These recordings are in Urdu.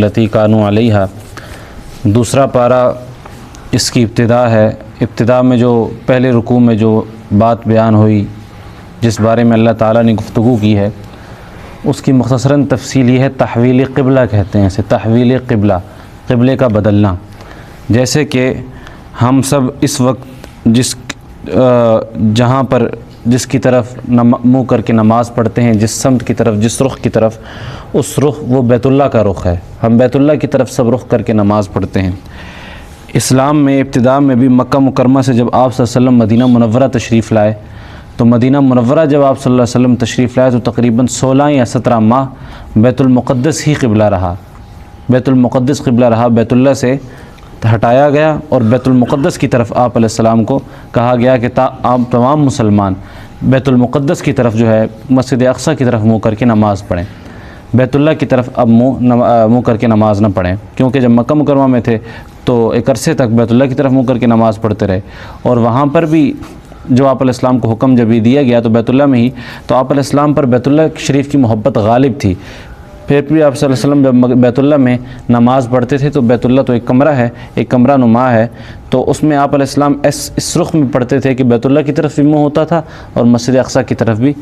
التی کانوا علیہا، دوسرا پارہ اس کی ابتدا ہے۔ ابتدا میں جو پہلے رکوع میں جو بات بیان ہوئی جس بارے میں اللہ تعالیٰ نے گفتگو کی ہے، اس کی مختصراً تفصیل یہ ہے، تحویل قبلہ کہتے ہیں اسے، تحویل قبلہ، قبلے کا بدلنا۔ جیسے کہ ہم سب اس وقت جہاں پر جس کی طرف منہ کر کے نماز پڑھتے ہیں، جس سمت کی طرف، جس رخ کی طرف، اس رخ وہ بیت اللہ کا رخ ہے، ہم بیت اللہ کی طرف سب رخ کر کے نماز پڑھتے ہیں۔ اسلام میں ابتدا میں بھی مکہ مکرمہ سے جب آپ صلی اللہ علیہ وسلم مدینہ منورہ تشریف لائے تو مدینہ منورہ جب آپ صلی اللہ علیہ وسلم تشریف لائے تو تقریباً 16 یا 17 ماہ بیت المقدس ہی قبلہ رہا، بیت المقدس قبلہ رہا، بیت اللہ سے ہٹایا گیا اور بیت المقدس کی طرف آپ علیہ السلام کو کہا گیا کہ آپ تمام مسلمان بیت المقدس کی طرف جو ہے مسجد اقصیٰ کی طرف منہ کر کے نماز پڑھیں، بیت اللہ کی طرف اب منہ کر کے نماز نہ پڑھیں، کیونکہ جب مکہ مکرمہ میں تھے تو ایک عرصے تک بیت اللہ کی طرف منہ کر کے نماز پڑھتے رہے، اور وہاں پر بھی جو آپ علیہ السلام کو حکم جب یہ دیا گیا تو بیت اللہ میں ہی، تو آپ علیہ السلام پر بیت اللہ شریف کی محبت غالب تھی۔ پھر بھی آپ صلی اللہ علیہ وسلم جب بیت اللہ میں نماز پڑھتے تھے تو بیت اللہ تو ایک کمرہ ہے، ایک کمرہ نما ہے، تو اس میں آپ علیہ السلام اس رخ میں پڑھتے تھے کہ بیت اللہ کی طرف بھی منہ ہوتا تھا اور مسجد اقصیٰ کی طرف بھی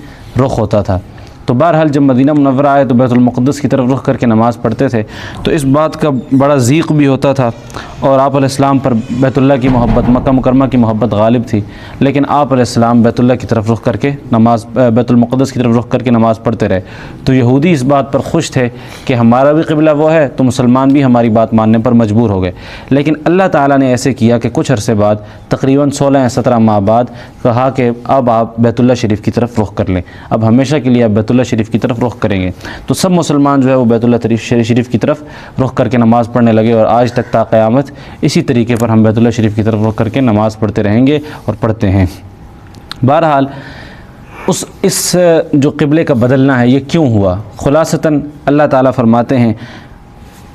رخ ہوتا تھا۔ تو بہرحال جب مدینہ منورہ آئے تو بیت المقدس کی طرف رخ کر کے نماز پڑھتے تھے، تو اس بات کا بڑا ضیق بھی ہوتا تھا، اور آپ علیہ السلام پر بیت اللہ کی محبت، مکہ مکرمہ کی محبت غالب تھی، لیکن آپ علیہ السلام بیت اللہ کی طرف رخ کر کے بیت المقدس کی طرف رخ کر کے نماز پڑھتے رہے۔ تو یہودی اس بات پر خوش تھے کہ ہمارا بھی قبلہ وہ ہے، تو مسلمان بھی ہماری بات ماننے پر مجبور ہو گئے، لیکن اللہ تعالیٰ نے ایسے کیا کہ کچھ عرصے بعد تقریباً 16 یا 17 ماہ بعد کہا کہ اب آپ بیت اللہ شریف کی طرف رخ کر لیں، اب ہمیشہ کے لیے آپ بیت اللہ شریف کی طرف رخ کریں گے۔ تو سب مسلمان جو ہے وہ بیت اللہ شریف کی طرف رخ کر کے نماز پڑھنے لگے، اور آج تک تا قیامت اسی طریقے پر ہم بیت اللہ شریف کی طرف رخ کر کے نماز پڑھتے رہیں گے اور پڑھتے ہیں۔ بہرحال اس جو قبلے کا بدلنا ہے یہ کیوں ہوا؟ خلاصتاً اللہ تعالیٰ فرماتے ہیں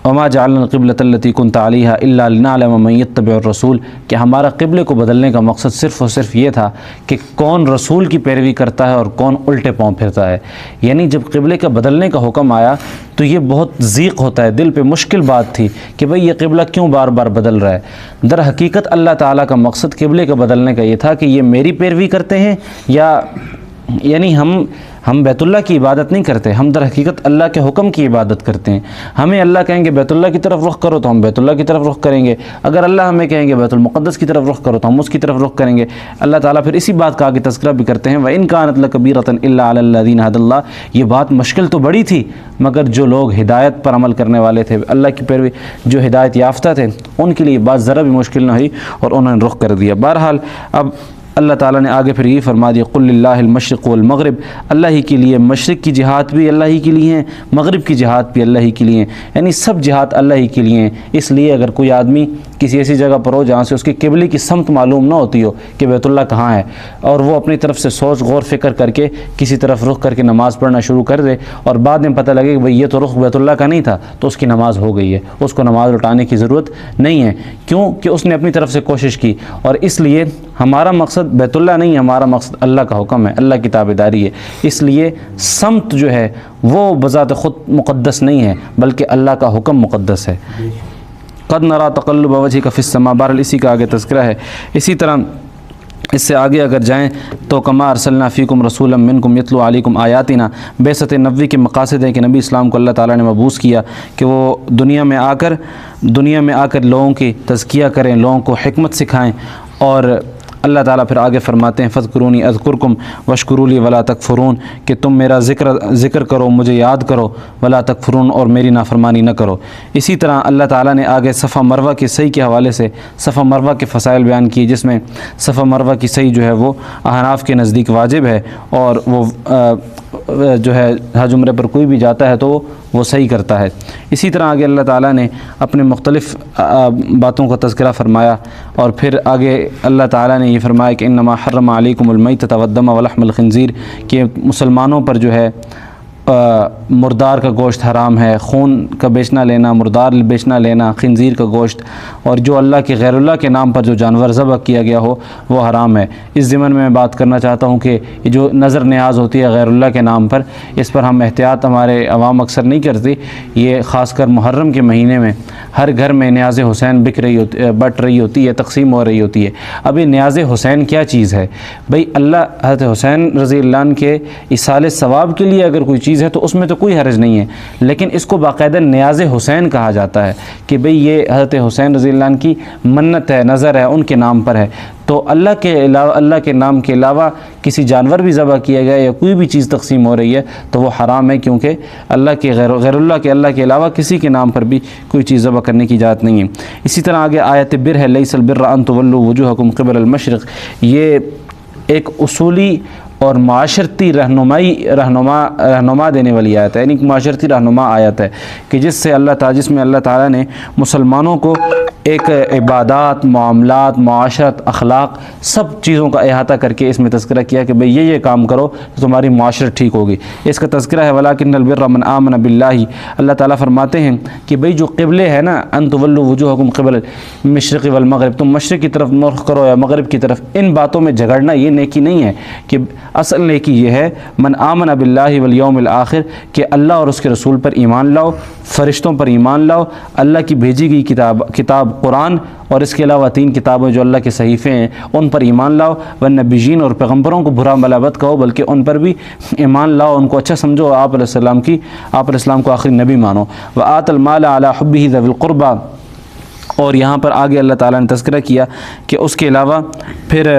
وما جعلنا القبلۃ التی كنت علیہا الا لنعلم من یتبع الرسول، کہ ہمارا قبلے کو بدلنے کا مقصد صرف اور صرف یہ تھا کہ کون رسول کی پیروی کرتا ہے اور کون الٹے پاؤں پھرتا ہے۔ یعنی جب قبلے کا بدلنے کا حکم آیا تو یہ بہت ضیق ہوتا ہے، دل پہ مشکل بات تھی کہ بھئی یہ قبلہ کیوں بار بار بدل رہا ہے۔ در حقیقت اللہ تعالیٰ کا مقصد قبلے کا بدلنے کا یہ تھا کہ یہ میری پیروی کرتے ہیں، یا یعنی ہم بیت اللہ کی عبادت نہیں کرتے، ہم در حقیقت اللہ کے حکم کی عبادت کرتے ہیں۔ ہمیں اللہ کہیں گے بیت اللہ کی طرف رخ کرو تو ہم بیت اللہ کی طرف رخ کریں گے، اگر اللہ ہمیں کہیں گے بیت المقدس کی طرف رخ کرو تو ہم اس کی طرف رخ کریں گے۔ اللہ تعالیٰ پھر اسی بات کا آگے تذکرہ بھی کرتے ہیں وَإِن كَانَتْ لَكَبِيرَةً إِلَّا عَلَى الَّذِينَ هَدَى اللَّهُ، یہ بات مشکل تو بڑی تھی مگر جو لوگ ہدایت پر عمل کرنے والے تھے، اللہ کی پیروی جو ہدایت یافتہ تھے، ان کے لیے بات ذرا بھی مشکل نہ ہوئی اور انہوں نے رخ کر دیا۔ بہرحال اب اللہ تعالیٰ نے آگے پھر یہ فرما دیا قُلْ لِلَّهِ الْمَشْرِقُ وَالْمَغْرِبُ، اللہ ہی کے لیے مشرق کی جہات بھی اللہ ہی کے لیے ہیں، مغرب کی جہات بھی اللہ ہی کے لیے ہیں، یعنی سب جہات اللہ ہی کے لیے ہیں۔ اس لیے اگر کوئی آدمی کسی ایسی جگہ پر ہو جہاں سے اس کے قبلے کی سمت معلوم نہ ہوتی ہو کہ بیت اللہ کہاں ہے، اور وہ اپنی طرف سے سوچ غور فکر کر کے کسی طرف رخ کر کے نماز پڑھنا شروع کر دے اور بعد میں پتہ لگے کہ بھئی یہ تو رخ بیت اللہ کا نہیں تھا، تو اس کی نماز ہو گئی ہے، اس کو نماز لوٹانے کی ضرورت نہیں ہے، کیوں کہ اس نے اپنی طرف سے کوشش کی۔ اور اس لیے ہمارا مقصد بیت اللہ نہیں ہے، ہمارا مقصد اللہ کا حکم ہے، اللہ کی تابعداری ہے۔ اس لیے سمت جو ہے وہ بذات خود مقدس نہیں ہے بلکہ اللہ کا حکم مقدس ہے۔ قد نرى تقلب وجهك في السماء، بہرحال اسی کا آگے تذکرہ ہے۔ اسی طرح اس سے آگے اگر جائیں تو کما ارسلنا فیکم رسولا منکم یتلو علیکم آیاتنا، بعثت نبوی کے مقاصد ہے کہ نبی اسلام کو اللہ تعالیٰ نے مبعوث کیا کہ وہ دنیا میں آ کر لوگوں کی تزکیہ کریں، لوگوں کو حکمت سکھائیں، اور اللہ تعالیٰ پھر آگے فرماتے ہیں فذکرونی اذکرکم واشکروا لی ولا تکفرون، کہ تم میرا ذکر کرو، مجھے یاد کرو، ولا تکفرون، اور میری نافرمانی نہ کرو۔ اسی طرح اللہ تعالیٰ نے آگے صفا مروہ کی سعی کے حوالے سے صفا مروہ کے فضائل بیان کیے، جس میں صفا مروہ کی سعی جو ہے وہ احناف کے نزدیک واجب ہے، اور وہ جو ہے حج عمرے پر کوئی بھی جاتا ہے تو وہ صحیح کرتا ہے۔ اسی طرح آگے اللہ تعالیٰ نے اپنے مختلف باتوں کا تذکرہ فرمایا، اور پھر آگے اللہ تعالیٰ نے یہ فرمایا کہ انما حرم علیکم المیتۃ والدم ولحم الخنزیر، کہ مسلمانوں پر جو ہے مردار کا گوشت حرام ہے، خون کا بیچنا لینا، مردار بیچنا لینا، خنزیر کا گوشت، اور جو اللہ کے غیر اللہ کے نام پر جو جانور ذبح کیا گیا ہو وہ حرام ہے۔ اس ضمن میں بات کرنا چاہتا ہوں کہ یہ جو نظر نیاز ہوتی ہے غیر اللہ کے نام پر، اس پر ہم احتیاط ہمارے عوام اکثر نہیں کرتی۔ یہ خاص کر محرم کے مہینے میں ہر گھر میں نیاز حسین بٹ رہی ہوتی ہے، تقسیم ہو رہی ہوتی ہے۔ اب یہ نیاز حسین کیا چیز ہے؟ بھئی اللہ حضرت حسین رضی اللہ عنہ کے ایصال ثواب کے لیے اگر کوئی چیز ہے تو اس میں تو کوئی حرج نہیں ہے، لیکن اس کو باقاعدہ نیاز حسین کہا جاتا ہے کہ بھئی یہ حضرت حسین رضی اللہ عنہ کی منت ہے، نظر ہے، ان کے نام پر ہے۔ تو اللہ کے علاوہ، اللہ کے نام کے علاوہ کسی جانور بھی ذبح کیا گیا یا کوئی بھی چیز تقسیم ہو رہی ہے تو وہ حرام ہے، کیونکہ اللہ کے غیر اللہ کے علاوہ کسی کے نام پر بھی کوئی چیز ذبح کرنے کی اجازت نہیں ہے۔ اسی طرح آگے آیت بر ہے، لیس البر ان تولوا وجوہکم قبل المشرق، یہ ایک اصولی اور معاشرتی رہنما دینے والی آیت ہے، یعنی معاشرتی رہنما آیت ہے کہ جس میں اللہ تعالیٰ نے مسلمانوں کو ایک عبادات، معاملات، معاشرت، اخلاق، سب چیزوں کا احاطہ کر کے اس میں تذکرہ کیا کہ بھئی یہ کام کرو تو تمہاری معاشرت ٹھیک ہوگی۔ اس کا تذکرہ ہے وَلَٰكِنَّ الْبِرَّ مَنْ آمَنَ بِاللَّهِ، اللہ تعالیٰ فرماتے ہیں کہ بھئی جو قبلے ہے نا، ان تولوا وجوہکم قبل المشرق والمغرب، تم مشرق کی طرف رخ کرو یا مغرب کی طرف، ان باتوں میں جھگڑنا یہ نیکی نہیں ہے۔ کہ اصل نیکی یہ ہے من آمن باللہ والیوم الآخر، کہ اللہ اور اس کے رسول پر ایمان لاؤ، فرشتوں پر ایمان لاؤ، اللہ کی بھیجی گئی کتاب قرآن اور اس کے علاوہ 3 کتابیں جو اللہ کے صحیفے ہیں ان پر ایمان لاؤ، والنبیین، اور پیغمبروں کو برا ملابت کہو بلکہ ان پر بھی ایمان لاؤ، ان کو اچھا سمجھو، آپ علیہ السلام کو آخری نبی مانو۔ وآت المال علی حبہ ذوی القربى، اور یہاں پر آگے اللہ تعالیٰ نے تذکرہ کیا کہ اس کے علاوہ پھر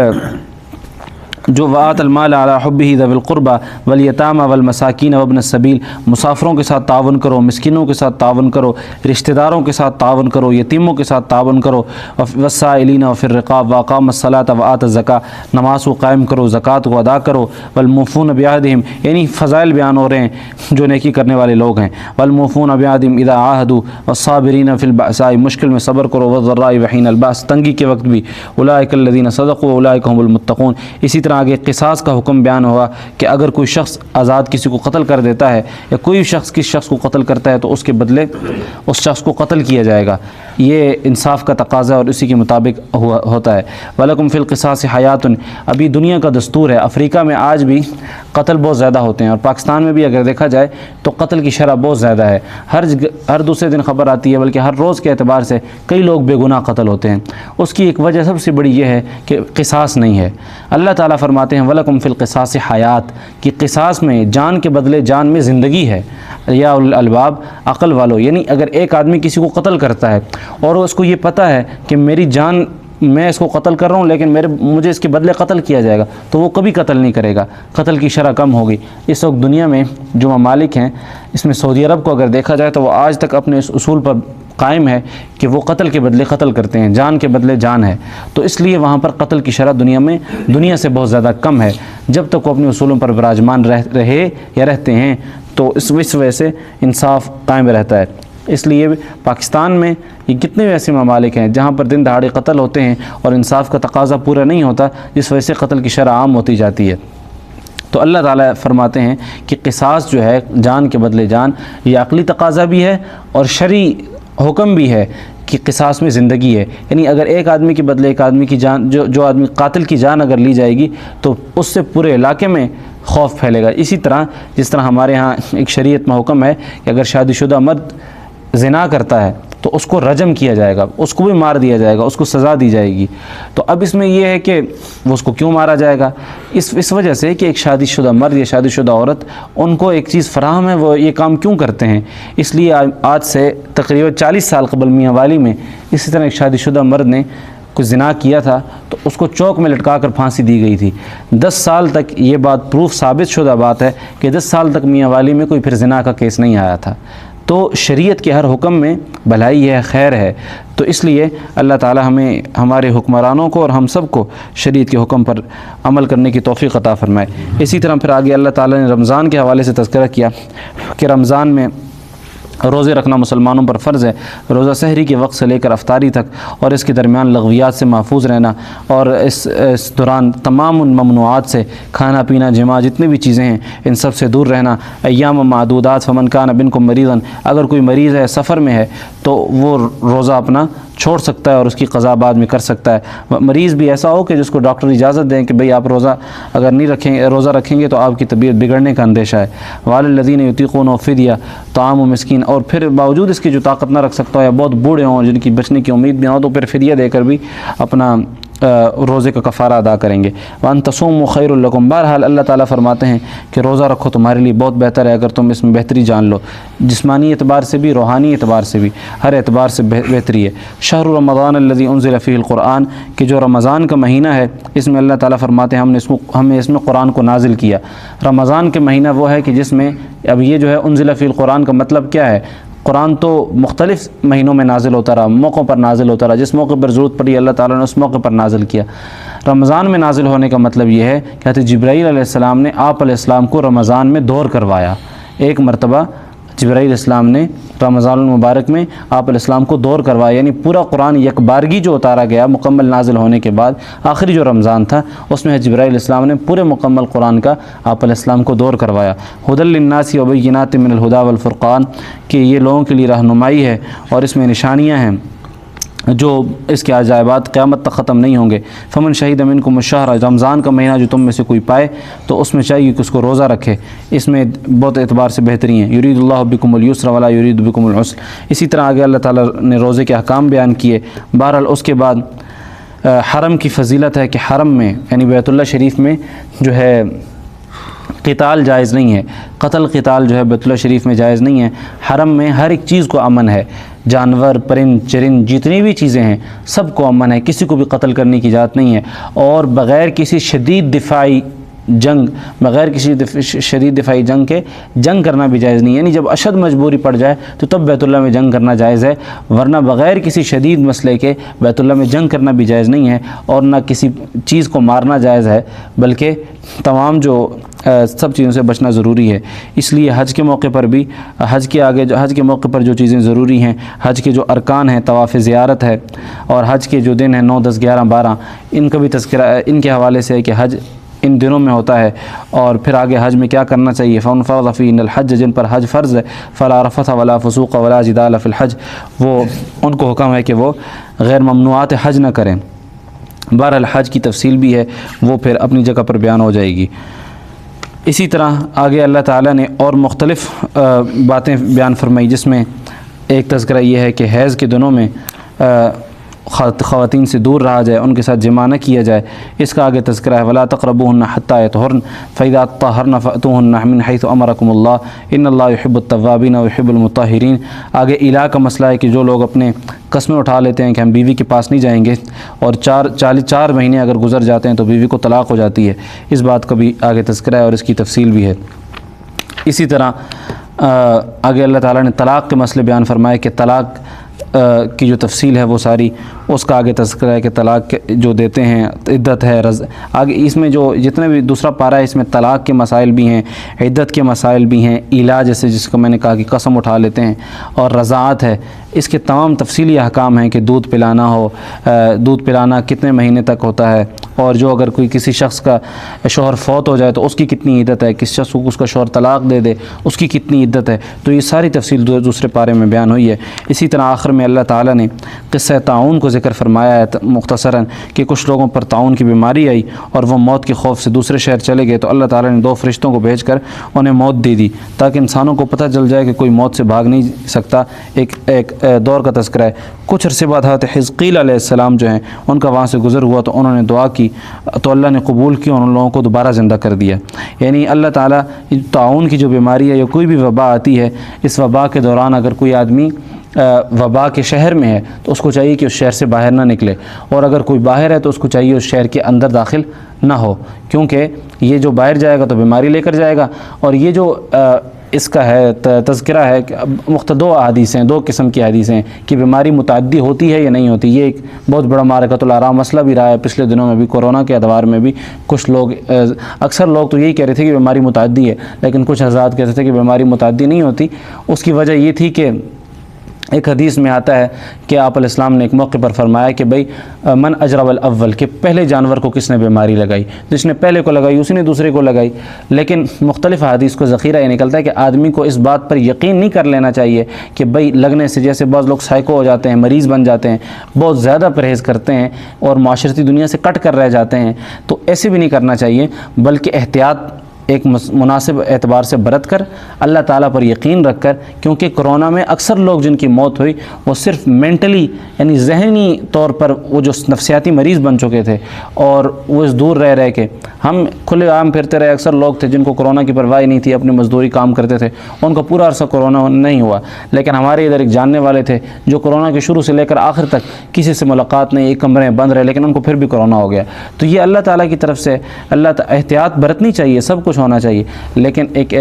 جو وآت المال علی حبہ ذوی القربى والیتامى والمساکین وابن السبیل، مسافروں کے ساتھ تعاون کرو، مسکینوں کے ساتھ تعاون کرو، رشتہ داروں کے ساتھ تعاون کرو، یتیموں کے ساتھ تعاون کرو، والسائلین وفی الرقاب واقاموا الصلاۃ وآتوا الزکاۃ، نماز کو قائم کرو، زکوٰۃ کو ادا کرو، والموفون بعہدہم، یعنی فضائل بیان ہو رہے ہیں جو نیکی کرنے والے لوگ ہیں، والموفون بعہدہم اذا عاہدوا والصابرین فی البأساء، مشکل میں صبر کرو، والضراء وحین البأس، تنگی کے وقت بھی، اولئک الذین صدقوا واولئک هم المتقون۔ اسی طرح آگے قصاص کا حکم بیان ہوا کہ اگر کوئی شخص آزاد کسی کو قتل کر دیتا ہے یا کوئی شخص کس شخص کو قتل کرتا ہے تو اس کے بدلے اس شخص کو قتل کیا جائے گا، یہ انصاف کا تقاضا اور اسی کے مطابق ہوتا ہے۔ وَلَكُمْ فِي الْقِصَاصِ حَيَاتٌ، ابھی دنیا کا دستور ہے، افریقہ میں آج بھی قتل بہت زیادہ ہوتے ہیں، اور پاکستان میں بھی اگر دیکھا جائے تو قتل کی شرح بہت زیادہ ہے، ہر دوسرے دن خبر آتی ہے، بلکہ ہر روز کے اعتبار سے کئی لوگ بے گناہ قتل ہوتے ہیں۔ اس کی ایک وجہ سب سے بڑی یہ ہے کہ قصاص نہیں ہے۔ اللہ تعالیٰ فرماتے ہیں وَلَكُمْ فِي الْقِصَاصِ حَيَاتٌ، کہ قصاص میں جان کے بدلے جان میں زندگی ہے۔ یا اولي الالباب، عقل والو، یعنی اگر ایک آدمی کسی کو قتل کرتا ہے اور اس کو یہ پتہ ہے کہ میری جان، میں اس کو قتل کر رہا ہوں لیکن مجھے اس کے بدلے قتل کیا جائے گا، تو وہ کبھی قتل نہیں کرے گا، قتل کی شرح کم ہوگی۔ اس وقت دنیا میں جو ممالک ہیں، اس میں سعودی عرب کو اگر دیکھا جائے تو وہ آج تک اپنے اس اصول پر قائم ہے کہ وہ قتل کے بدلے قتل کرتے ہیں، جان کے بدلے جان ہے، تو اس لیے وہاں پر قتل کی شرح دنیا سے بہت زیادہ کم ہے۔ جب تک وہ اپنے اصولوں پر براجمان رہے یا رہتے ہیں تو اس وجہ سے انصاف قائم رہتا ہے۔ اس لیے پاکستان میں یہ کتنے ایسے ممالک ہیں جہاں پر دن دہاڑے قتل ہوتے ہیں اور انصاف کا تقاضا پورا نہیں ہوتا، جس وجہ سے قتل کی شرح عام ہوتی جاتی ہے۔ تو اللہ تعالیٰ فرماتے ہیں کہ قصاص جو ہے جان کے بدلے جان، یہ عقلی تقاضا بھی ہے اور شرعی حکم بھی ہے کہ قصاص میں زندگی ہے، یعنی اگر ایک آدمی کے بدلے ایک آدمی کی جان، جو آدمی قاتل کی جان اگر لی جائے گی تو اس سے پورے علاقے میں خوف پھیلے گا۔ اسی طرح جس طرح ہمارے ہاں ایک شریعت میں حکم ہے کہ اگر شادی شدہ مرد زنا کرتا ہے تو اس کو رجم کیا جائے گا، اس کو بھی مار دیا جائے گا، اس کو سزا دی جائے گی۔ تو اب اس میں یہ ہے کہ وہ اس کو کیوں مارا جائے گا؟ اس وجہ سے کہ ایک شادی شدہ مرد یا شادی شدہ عورت، ان کو ایک چیز فراہم ہے، وہ یہ کام کیوں کرتے ہیں؟ اس لیے آج سے تقریباً 40 سال قبل میاں والی میں اسی طرح ایک شادی شدہ مرد نے کچھ زنا کیا تھا تو اس کو چوک میں لٹکا کر پھانسی دی گئی تھی۔ 10 سال تک یہ بات پروف ثابت شدہ بات ہے کہ 10 سال تک میاں والی میں کوئی پھر زنا کا کیس نہیں آیا تھا۔ تو شریعت کے ہر حکم میں بھلائی ہے، خیر ہے، تو اس لیے اللہ تعالی ہمیں، ہمارے حکمرانوں کو اور ہم سب کو شریعت کے حکم پر عمل کرنے کی توفیق عطا فرمائے۔ اسی طرح پھر آگے اللہ تعالی نے رمضان کے حوالے سے تذکرہ کیا کہ رمضان میں روزے رکھنا مسلمانوں پر فرض ہے۔ روزہ سحری کے وقت سے لے کر افطاری تک، اور اس کے درمیان لغویات سے محفوظ رہنا، اور اس دوران تمام ان ممنوعات سے، کھانا پینا، جماع، جتنی بھی چیزیں ہیں ان سب سے دور رہنا۔ ایام معدودات فمن کان منکم مریضا، اگر کوئی مریض ہے، سفر میں ہے، تو وہ روزہ اپنا چھوڑ سکتا ہے اور اس کی قضا بعد میں کر سکتا ہے۔ مریض بھی ایسا ہو کہ جس کو ڈاکٹر اجازت دیں کہ بھئی آپ روزہ اگر نہیں رکھیں، روزہ رکھیں گے تو آپ کی طبیعت بگڑنے کا اندیشہ ہے۔ وعلی الذین یطیقونہ فدیہ طعام مسکین، اور پھر باوجود اس کی جو طاقت نہ رکھ سکتا ہو یا بہت بوڑھے ہوں جن کی بچنے کی امید بھی نہ ہو، تو پھر فدیہ دے کر بھی اپنا روزے کا کفارہ ادا کریں گے۔ وَأَن تَصُومُوا خَيْرٌ لَكُمْ، بہرحال اللہ تعالیٰ فرماتے ہیں کہ روزہ رکھو تمہارے لیے بہت بہتر ہے اگر تم اس میں بہتری جان لو، جسمانی اعتبار سے بھی، روحانی اعتبار سے بھی، ہر اعتبار سے بہتری ہے۔ شہر رمضان الذی انزل فیہ القرآن، کہ جو رمضان کا مہینہ ہے اس میں اللہ تعالیٰ فرماتے ہیں ہم نے اس میں قرآن کو نازل کیا۔ رمضان کے مہینہ وہ ہے کہ جس میں، اب یہ جو ہے انزل فیہ القرآن کا مطلب کیا ہے؟ قرآن تو مختلف مہینوں میں نازل ہوتا رہا، موقعوں پر نازل ہوتا رہا، جس موقع پر ضرورت پڑی اللہ تعالیٰ نے اس موقع پر نازل کیا۔ رمضان میں نازل ہونے کا مطلب یہ ہے کہ حضرت جبرائیل علیہ السلام نے آپ علیہ السلام کو رمضان میں دور کروایا۔ ایک مرتبہ جبرائیل علیہ السلام نے رمضان المبارک میں آپ علیہ السلام کو دور کروایا، یعنی پورا قرآن یک بارگی جو اتارا گیا مکمل نازل ہونے کے بعد، آخری جو رمضان تھا اس میں جبرائیل علیہ السلام نے پورے مکمل قرآن کا آپ علیہ السلام کو دور کروایا۔ ھدی للناس وبینات من الھدی والفرقان، کہ یہ لوگوں کے لیے رہنمائی ہے اور اس میں نشانیاں ہیں جو اس کے عجائبات قیامت تک ختم نہیں ہوں گے۔ فمن شہید منکم الشہر، رمضان کا مہینہ جو تم میں سے کوئی پائے تو اس میں چاہیے کہ اس کو روزہ رکھے، اس میں بہت اعتبار سے بہتری ہیں۔ یرید اللہ بکم اليسر ولا یرید بکم العسر، اسی طرح آگے اللہ تعالیٰ نے روزے کے احکام بیان کیے۔ بہرحال اس کے بعد حرم کی فضیلت ہے کہ حرم میں یعنی بیت اللہ شریف میں جو ہے قتال جائز نہیں ہے، قتل قتال جو ہے بیت اللہ شریف میں جائز نہیں ہے۔ حرم میں ہر ایک چیز کو امن ہے، جانور، پرند چرند جتنی بھی چیزیں ہیں سب کو امن ہے، کسی کو بھی قتل کرنے کی اجازت نہیں ہے، اور بغیر کسی شدید دفاعی جنگ، بغیر کسی شدید دفاعی جنگ کے جنگ کرنا بھی جائز نہیں ہے، یعنی جب اشد مجبوری پڑ جائے تو تب بیت اللہ میں جنگ کرنا جائز ہے، ورنہ بغیر کسی شدید مسئلے کے بیت اللہ میں جنگ کرنا بھی جائز نہیں ہے، اور نہ کسی چیز کو مارنا جائز ہے، بلکہ تمام جو سب چیزوں سے بچنا ضروری ہے۔ اس لیے حج کے موقع پر بھی، حج کے موقع پر جو چیزیں ضروری ہیں، حج کے جو ارکان ہیں، طواف زیارت ہے، اور حج کے جو دن ہیں 9، 10، 11، 12، ان کا بھی تذکرہ ان کے حوالے سے ہے کہ حج ان دنوں میں ہوتا ہے، اور پھر آگے حج میں کیا کرنا چاہیے۔ فمن فرض فیہ الحج، جن پر حج فرض ہے، فلا رفث ولا فسوق ولا جدال فی الحج، وہ ان کو حکم ہے کہ وہ غیر ممنوعات حج نہ کریں۔ بہرحال حج کی تفصیل بھی ہے، وہ پھر اپنی جگہ پر بیان ہو جائے گی۔ اسی طرح آگے اللہ تعالیٰ نے اور مختلف باتیں بیان فرمائی، جس میں ایک تذکرہ یہ ہے کہ حیض کے دنوں میں خواتین سے دور رہا جائے، ان کے ساتھ جمع نہ کیا جائے، اس کا آگے تذکرہ ہے۔ ولا تقربوهن حتى يطهرن فاذا طهرن فاتوهن من حيث امركم الله ان الله يحب التوابين ويحب المطهرين۔ آگے الہ کا مسئلہ ہے کہ جو لوگ اپنے قسمیں اٹھا لیتے ہیں کہ ہم بیوی کے پاس نہیں جائیں گے، اور 4 مہینے اگر گزر جاتے ہیں تو بیوی کو طلاق ہو جاتی ہے، اس بات کا بھی آگے تذکرہ ہے اور اس کی تفصیل بھی ہے۔ اسی طرح آگے اللہ تعالیٰ نے طلاق کے مسئلے بیان فرمائے کہ طلاق کی جو تفصیل ہے وہ ساری اس کا آگے تذکرہ ہے کہ طلاق جو دیتے ہیں عدت ہے، آگے اس میں جو جتنے بھی دوسرا پارہ ہے اس میں طلاق کے مسائل بھی ہیں، عدت کے مسائل بھی ہیں، علاج جیسے جس کو میں نے کہا کہ قسم اٹھا لیتے ہیں، اور رضاعت ہے، اس کے تمام تفصیلی احکام ہیں کہ دودھ پلانا ہو، دودھ پلانا کتنے مہینے تک ہوتا ہے، اور جو اگر کوئی کسی شخص کا شوہر فوت ہو جائے تو اس کی کتنی عدت ہے، کس شخص کو اس کا شوہر طلاق دے دے اس کی کتنی عدت ہے، تو یہ ساری تفصیل دوسرے پارے میں بیان ہوئی ہے۔ اسی طرح آخر میں اللہ تعالیٰ نے قصہ طاعون کو ذکر فرمایا ہے مختصراً کہ کچھ لوگوں پر طاعون کی بیماری آئی اور وہ موت کے خوف سے دوسرے شہر چلے گئے، تو اللہ تعالیٰ نے 2 فرشتوں کو بھیج کر انہیں موت دے دی تاکہ انسانوں کو پتہ چل جائے کہ کوئی موت سے بھاگ نہیں سکتا۔ ایک دور کا تذکرہ ہے۔ کچھ عرصے بعد حضرت حزقیل علیہ السلام جو ہیں ان کا وہاں سے گزر ہوا تو انہوں نے دعا کی تو اللہ نے قبول کی اور ان لوگوں کو دوبارہ زندہ کر دیا۔ یعنی اللہ تعالیٰ طاعون کی جو بیماری ہے یا کوئی بھی وبا آتی ہے، اس وبا کے دوران اگر کوئی آدمی وبا کے شہر میں ہے تو اس کو چاہیے کہ اس شہر سے باہر نہ نکلے، اور اگر کوئی باہر ہے تو اس کو چاہیے اس شہر کے اندر داخل نہ ہو، کیونکہ یہ جو باہر جائے گا تو بیماری لے کر جائے گا، اور یہ جو اس کا ہے تذکرہ ہے کہ دو احادیث ہیں، دو قسم کی حدیثیں ہیں کہ بیماری متعدی ہوتی ہے یا نہیں ہوتی۔ یہ ایک بہت بڑا معرکۃ الآراء مسئلہ بھی رہا ہے پچھلے دنوں میں بھی، کورونا کے ادوار میں بھی کچھ لوگ، اکثر لوگ تو یہی کہہ رہے تھے کہ بیماری متعدی ہے، لیکن کچھ حضرات کہتے تھے کہ بیماری متعدی نہیں ہوتی۔ اس کی وجہ یہ تھی کہ ایک حدیث میں آتا ہے کہ آپ علیہ السلام نے ایک موقع پر فرمایا کہ بھئی من اجرب الاول، کہ پہلے جانور کو کس نے بیماری لگائی، جس نے پہلے کو لگائی اسی نے دوسرے کو لگائی۔ لیکن مختلف حدیث کو ذخیرہ یہ نکلتا ہے کہ آدمی کو اس بات پر یقین نہیں کر لینا چاہیے کہ بھئی لگنے سے، جیسے بعض لوگ سائیکو ہو جاتے ہیں، مریض بن جاتے ہیں، بہت زیادہ پرہیز کرتے ہیں اور معاشرتی دنیا سے کٹ کر رہ جاتے ہیں، تو ایسے بھی نہیں کرنا چاہیے، بلکہ احتیاط ایک مناسب اعتبار سے برت کر اللہ تعالیٰ پر یقین رکھ کر، کیونکہ کرونا میں اکثر لوگ جن کی موت ہوئی وہ صرف مینٹلی یعنی ذہنی طور پر وہ جو نفسیاتی مریض بن چکے تھے، اور وہ اس دور رہ کے ہم کھلے عام پھرتے رہے، اکثر لوگ تھے جن کو کرونا کی پرواہ نہیں تھی، اپنی مزدوری کام کرتے تھے، ان کا پورا عرصہ کرونا نہیں ہوا۔ لیکن ہمارے ادھر ایک جاننے والے تھے جو کرونا کے شروع سے لے کر آخر تک کسی سے ملاقات نہیں، ایک کمرے میں بند رہے، لیکن ان کو پھر بھی کرونا ہو گیا۔ تو یہ اللہ تعالیٰ کی طرف سے احتیاط برتنی چاہیے، سب کچھ ہونا چاہیے، لیکن ایک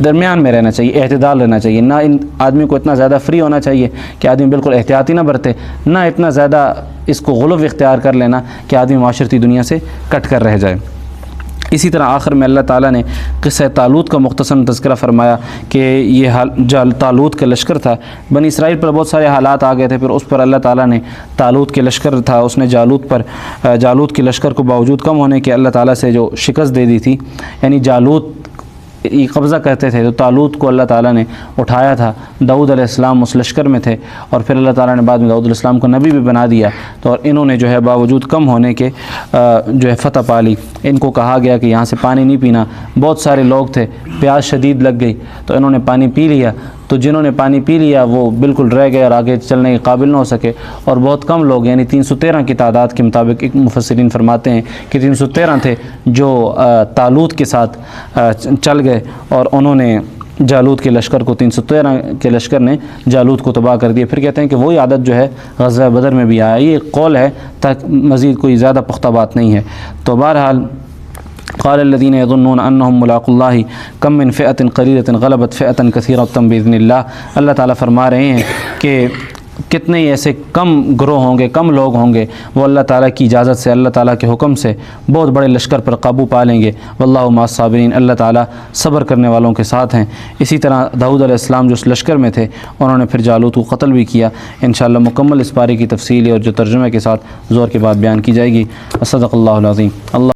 درمیان میں رہنا چاہیے، اعتدال رہنا چاہیے۔ نہ ان آدمی کو اتنا زیادہ فری ہونا چاہیے کہ آدمی بالکل احتیاطی نہ برتے، نہ اتنا زیادہ اس کو غلو اختیار کر لینا کہ آدمی معاشرتی دنیا سے کٹ کر رہ جائے۔ اسی طرح آخر میں اللہ تعالیٰ نے قصہ طالوت کا مختصر تذکرہ فرمایا کہ یہ طالوت کا لشکر تھا، بنی اسرائیل پر بہت سارے حالات آ گئے تھے، پھر اس پر اللہ تعالیٰ نے طالوت کے لشکر تھا، اس نے جالوت کے لشکر کو باوجود کم ہونے کے اللہ تعالیٰ سے جو شکست دے دی تھی، یعنی جالوت یہ قبضہ کرتے تھے، تو طالوت کو اللہ تعالیٰ نے اٹھایا تھا۔ داؤد علیہ السلام اس لشکر میں تھے، اور پھر اللہ تعالیٰ نے بعد میں داؤد علیہ السلام کو نبی بھی بنا دیا، تو اور انہوں نے جو ہے باوجود کم ہونے کے جو ہے فتح پا لی۔ ان کو کہا گیا کہ یہاں سے پانی نہیں پینا، بہت سارے لوگ تھے، پیاس شدید لگ گئی تو انہوں نے پانی پی لیا، تو جنہوں نے پانی پی لیا وہ بالکل رہ گئے اور آگے چلنے کے قابل نہ ہو سکے، اور بہت کم لوگ یعنی 313 کی تعداد کے مطابق ایک مفسرین فرماتے ہیں کہ 313 تھے جو طالوت کے ساتھ چل گئے، اور انہوں نے جالوت کے لشکر کو 313 کے لشکر نے جالوت کو تباہ کر دیا۔ پھر کہتے ہیں کہ وہی عادت جو ہے غزوہ بدر میں بھی آیا، یہ ایک قول ہے، تک مزید کوئی زیادہ پختہ بات نہیں ہے۔ تو بہرحال قال الذين يظنون انهم ملاقو الله كم من فئة قليلة غلبت فئة كثيرة باذن الله، اللہ تعالیٰ فرما رہے ہیں کہ کتنے ہی ایسے کم گروہ ہوں گے، کم لوگ ہوں گے، وہ اللہ تعالیٰ کی اجازت سے، اللہ تعالیٰ کے حکم سے بہت بڑے لشکر پر قابو پا لیں گے۔ واللہ مع الصابرین، اللہ تعالیٰ صبر کرنے والوں کے ساتھ ہیں۔ اسی طرح داؤد علیہ السلام جو اس لشکر میں تھے، انہوں نے پھر جالوت کو قتل بھی کیا۔ انشاءاللہ مکمل اس پارے کی تفصیل اور جو ترجمے کے ساتھ زور کے بعد بیان کی جائے گی۔ صدق اللہ العظیم۔ اللہ